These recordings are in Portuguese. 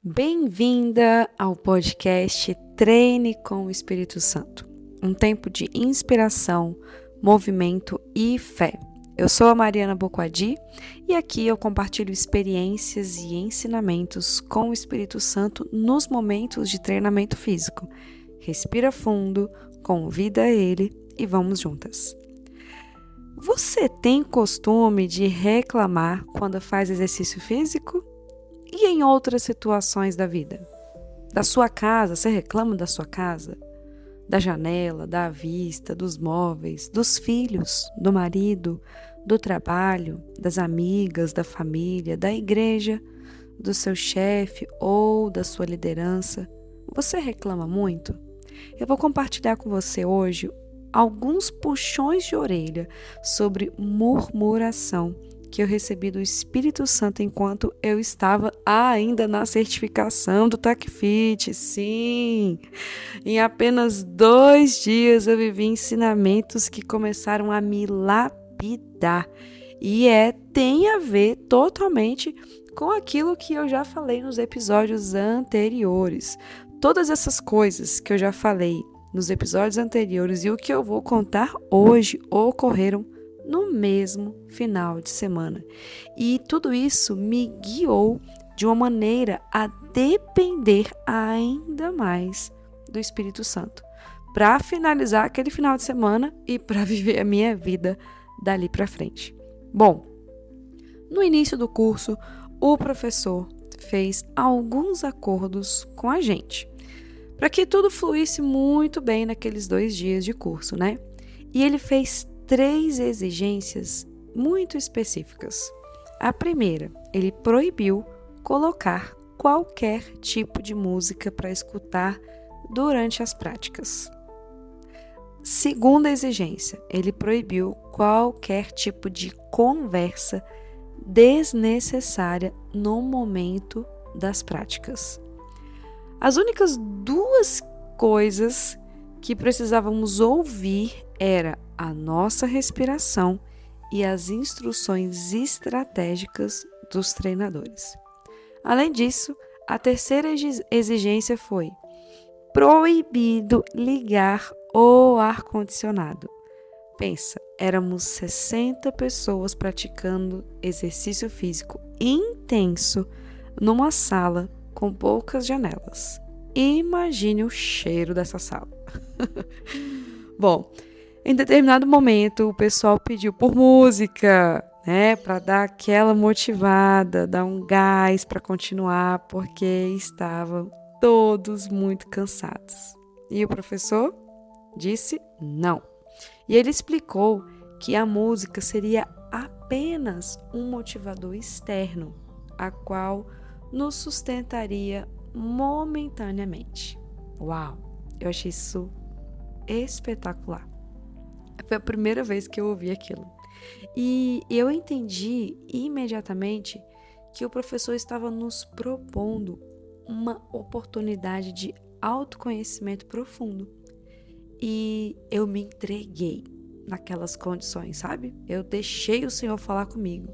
Bem-vinda ao podcast Treine com o Espírito Santo, um tempo de inspiração, movimento e fé. Eu sou a Mariana Boquadi e aqui eu compartilho experiências e ensinamentos com o Espírito Santo nos momentos de treinamento físico. Respira fundo, convida ele e vamos juntas. Você tem costume de reclamar quando faz exercício físico? E em outras situações da vida? Da sua casa, você reclama da sua casa? Da janela, da vista, dos móveis, dos filhos, do marido, do trabalho, das amigas, da família, da igreja, do seu chefe ou da sua liderança? Você reclama muito? Eu vou compartilhar com você hoje alguns puxões de orelha sobre murmuração que eu recebi do Espírito Santo enquanto eu estava ainda na certificação do TACFIT. Sim, em apenas 2 dias eu vivi ensinamentos que começaram a me lapidar. E tem a ver totalmente com aquilo que eu já falei nos episódios anteriores. Todas essas coisas que eu já falei nos episódios anteriores e o que eu vou contar hoje ocorreram no mesmo final de semana. E tudo isso me guiou de uma maneira a depender ainda mais do Espírito Santo, para finalizar aquele final de semana e para viver a minha vida dali para frente. Bom, no início do curso, o professor fez alguns acordos com a gente, para que tudo fluísse muito bem naqueles 2 dias de curso, né? E ele fez 3 exigências muito específicas. A primeira, ele proibiu colocar qualquer tipo de música para escutar durante as práticas. Segunda exigência, ele proibiu qualquer tipo de conversa desnecessária no momento das práticas. As únicas 2 coisas que precisávamos ouvir era a nossa respiração e as instruções estratégicas dos treinadores. Além disso, a terceira exigência foi proibido ligar o ar-condicionado. Pensa, éramos 60 pessoas praticando exercício físico intenso numa sala com poucas janelas. Imagine o cheiro dessa sala. Bom, em determinado momento o pessoal pediu por música, né, para dar aquela motivada, dar um gás para continuar, porque estavam todos muito cansados. E o professor disse não. E ele explicou que a música seria apenas um motivador externo, a qual nos sustentaria momentaneamente. Uau, eu achei isso espetacular. Foi a primeira vez que eu ouvi aquilo. E eu entendi imediatamente que o professor estava nos propondo uma oportunidade de autoconhecimento profundo. E eu me entreguei naquelas condições, sabe? Eu deixei o Senhor falar comigo.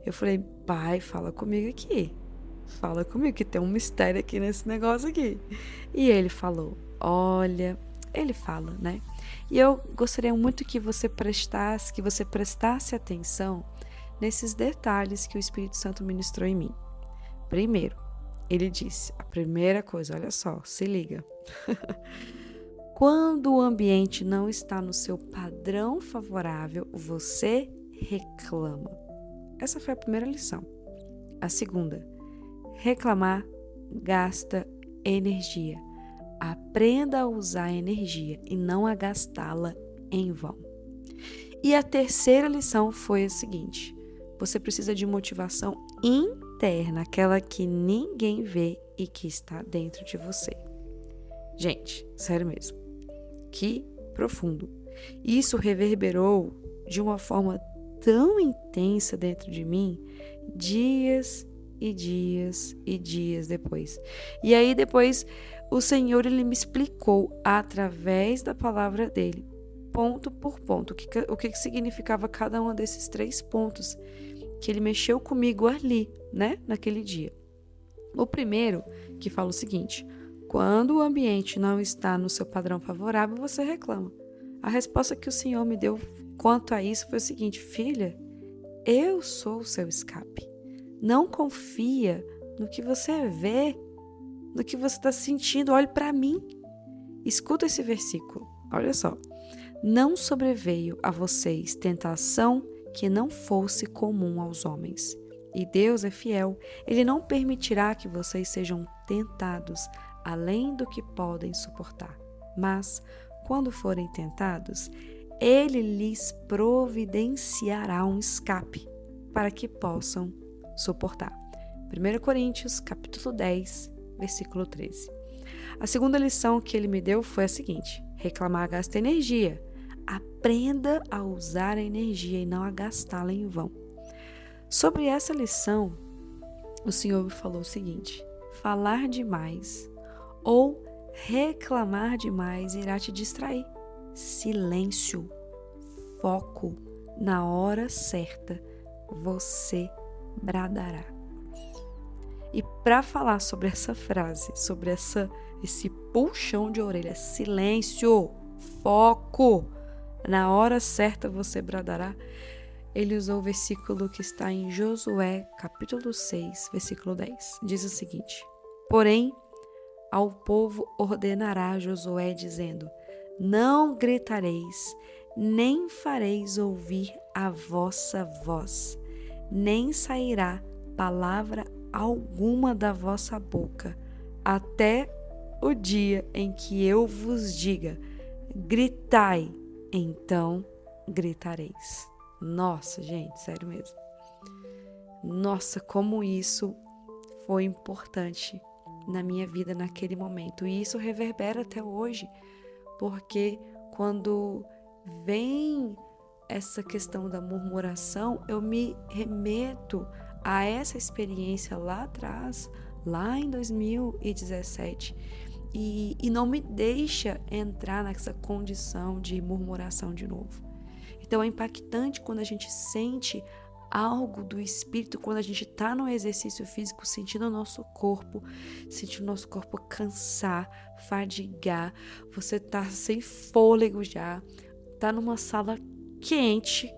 Eu falei, Pai, fala comigo aqui. Fala comigo que tem um mistério aqui nesse negócio aqui. E ele falou, olha, ele fala, né? E eu gostaria muito que você prestasse atenção nesses detalhes que o Espírito Santo ministrou em mim. Primeiro, ele disse, a primeira coisa, olha só, se liga. Quando o ambiente não está no seu padrão favorável, você reclama. Essa foi a primeira lição. A segunda, reclamar gasta energia. Aprenda a usar a energia e não a gastá-la em vão. E a terceira lição foi a seguinte: você precisa de motivação interna, aquela que ninguém vê e que está dentro de você. Gente, sério mesmo, que profundo. Isso reverberou de uma forma tão intensa dentro de mim, dias e dias e dias depois. E aí depois o Senhor, ele me explicou através da palavra dele, ponto por ponto, o que significava cada um desses 3 pontos, que ele mexeu comigo ali, né, naquele dia. O primeiro, que fala o seguinte: quando o ambiente não está no seu padrão favorável, você reclama. A resposta que o Senhor me deu quanto a isso foi o seguinte: filha, eu sou o seu escape. Não confia no que você vê, no que você está sentindo. Olhe para mim. Escuta esse versículo. Olha só. Não sobreveio a vocês tentação que não fosse comum aos homens. E Deus é fiel. Ele não permitirá que vocês sejam tentados além do que podem suportar. Mas, quando forem tentados, Ele lhes providenciará um escape para que possam suportar. 1 Coríntios, capítulo 10, versículo 13. A segunda lição que ele me deu foi a seguinte: reclamar gasta energia. Aprenda a usar a energia e não a gastá-la em vão. Sobre essa lição, o Senhor me falou o seguinte: falar demais ou reclamar demais irá te distrair. Silêncio, foco, na hora certa, você bradará. E para falar sobre essa frase, sobre esse puxão de orelha, silêncio, foco, na hora certa você bradará, ele usou o versículo que está em Josué, capítulo 6, versículo 10. Diz o seguinte: porém, ao povo ordenará Josué, dizendo: não gritareis, nem fareis ouvir a vossa voz, nem sairá palavra alguma da vossa boca, até o dia em que eu vos diga: gritai, então gritareis. Nossa, gente, sério mesmo. Nossa, como isso foi importante na minha vida naquele momento. E isso reverbera até hoje, porque quando vem essa questão da murmuração, eu me remeto a essa experiência lá atrás, lá em 2017, e não me deixa entrar nessa condição de murmuração de novo. Então é impactante quando a gente sente algo do espírito, quando a gente está no exercício físico, sentindo o nosso corpo cansar, fadigar, você tá sem fôlego já, tá numa sala quente,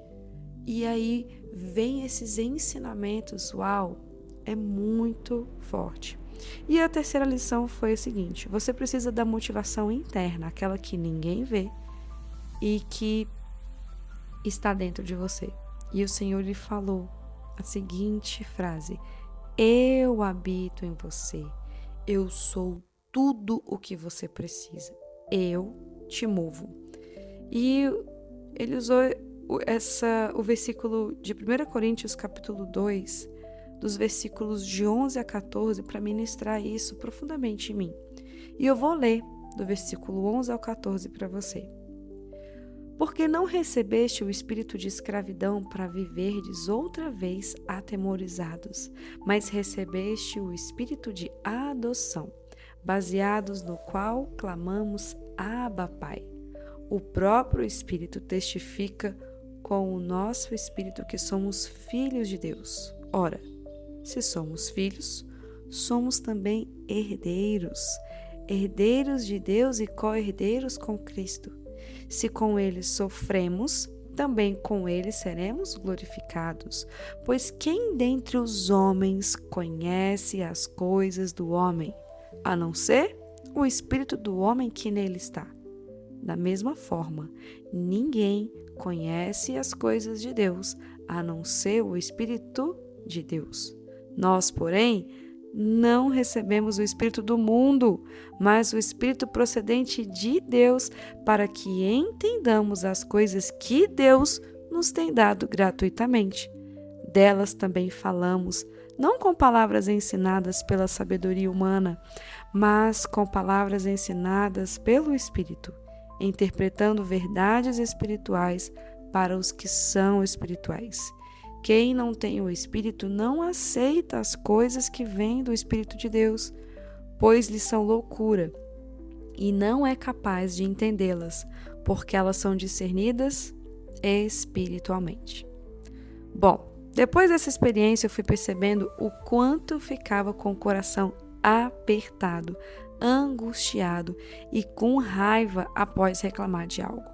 e aí vem esses ensinamentos, uau, é muito forte. E a terceira lição foi a seguinte: você precisa da motivação interna, aquela que ninguém vê e que está dentro de você. E o Senhor lhe falou a seguinte frase: eu habito em você, eu sou tudo o que você precisa, eu te movo. E ele usou o versículo de 1 Coríntios capítulo 2, dos versículos de 11 a 14, para ministrar isso profundamente em mim. E eu vou ler do versículo 11 ao 14 para você. Porque não recebeste o espírito de escravidão para viverdes outra vez atemorizados, mas recebeste o espírito de adoção, baseados no qual clamamos Abba, Pai. O próprio Espírito testifica com o nosso espírito que somos filhos de Deus. Ora, se somos filhos, somos também herdeiros, herdeiros de Deus e co-herdeiros com Cristo. Se com ele sofremos, também com ele seremos glorificados. Pois quem dentre os homens conhece as coisas do homem, a não ser o espírito do homem que nele está? Da mesma forma, ninguém conhece as coisas de Deus, a não ser o Espírito de Deus. Nós, porém, não recebemos o Espírito do mundo, mas o Espírito procedente de Deus, para que entendamos as coisas que Deus nos tem dado gratuitamente. Delas também falamos, não com palavras ensinadas pela sabedoria humana, mas com palavras ensinadas pelo Espírito, interpretando verdades espirituais para os que são espirituais. Quem não tem o Espírito não aceita as coisas que vêm do Espírito de Deus, pois lhes são loucura, e não é capaz de entendê-las, porque elas são discernidas espiritualmente. Bom, Depois dessa experiência, eu fui percebendo o quanto eu ficava com o coração apertado, angustiado e com raiva após reclamar de algo.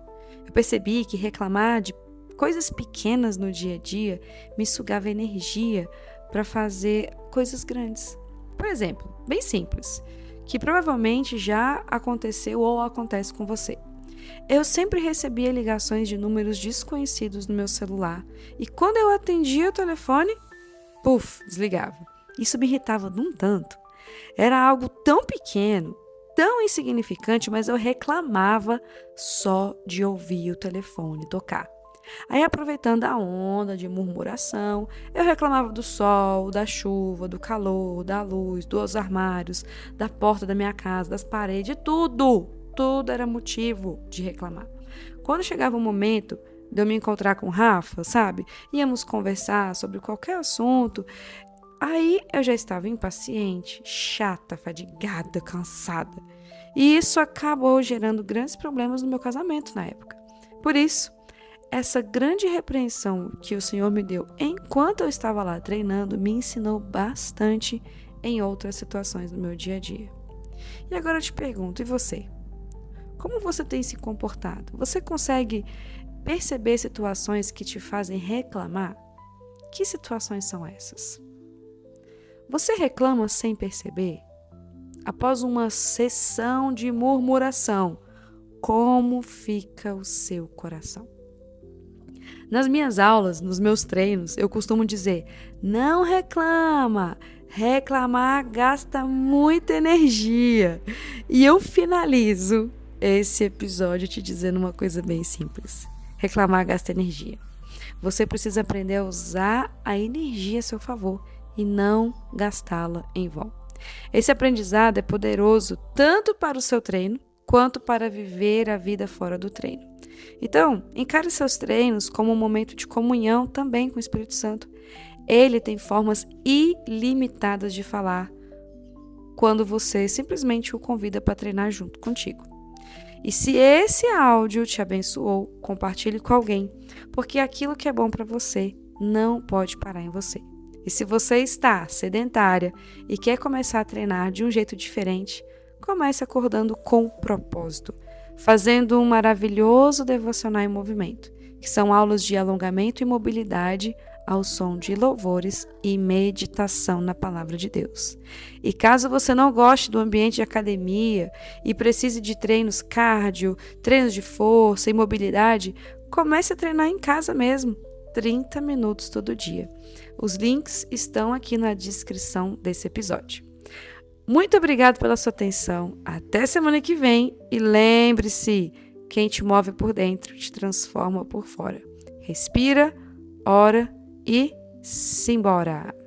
Eu percebi que reclamar de coisas pequenas no dia a dia me sugava energia para fazer coisas grandes. Por exemplo, bem simples, que provavelmente já aconteceu ou acontece com você. Eu sempre recebia ligações de números desconhecidos no meu celular e quando eu atendia o telefone, desligava. Isso me irritava de um tanto. Era algo tão pequeno, tão insignificante, mas eu reclamava só de ouvir o telefone tocar. Aí, aproveitando a onda de murmuração, eu reclamava do sol, da chuva, do calor, da luz, dos armários, da porta da minha casa, das paredes, tudo. Tudo era motivo de reclamar. Quando chegava o momento de eu me encontrar com o Rafa, sabe? Íamos conversar sobre qualquer assunto. Aí eu já estava impaciente, chata, fadigada, cansada. E isso acabou gerando grandes problemas no meu casamento na época. Por isso, essa grande repreensão que o Senhor me deu enquanto eu estava lá treinando me ensinou bastante em outras situações do meu dia a dia. E agora eu te pergunto, e você? Como você tem se comportado? Você consegue perceber situações que te fazem reclamar? Que situações são essas? Você reclama sem perceber? Após uma sessão de murmuração, como fica o seu coração? Nas minhas aulas, nos meus treinos, eu costumo dizer: não reclama! Reclamar gasta muita energia. E eu finalizo esse episódio te dizendo uma coisa bem simples. Reclamar gasta energia. Você precisa aprender a usar a energia a seu favor e não gastá-la em vão. Esse aprendizado é poderoso tanto para o seu treino quanto para viver a vida fora do treino. Então, encare seus treinos como um momento de comunhão também com o Espírito Santo. Ele tem formas ilimitadas de falar quando você simplesmente o convida para treinar junto contigo. E se esse áudio te abençoou, compartilhe com alguém, porque aquilo que é bom para você não pode parar em você. E se você está sedentária e quer começar a treinar de um jeito diferente, comece acordando com propósito, fazendo um maravilhoso devocional em movimento, que são aulas de alongamento e mobilidade ao som de louvores e meditação na palavra de Deus. E caso você não goste do ambiente de academia e precise de treinos cardio, treinos de força e mobilidade, comece a treinar em casa mesmo, 30 minutos todo dia. Os links estão aqui na descrição desse episódio. Muito obrigado pela sua atenção. Até semana que vem e lembre-se, quem te move por dentro te transforma por fora. Respira, ora e simbora!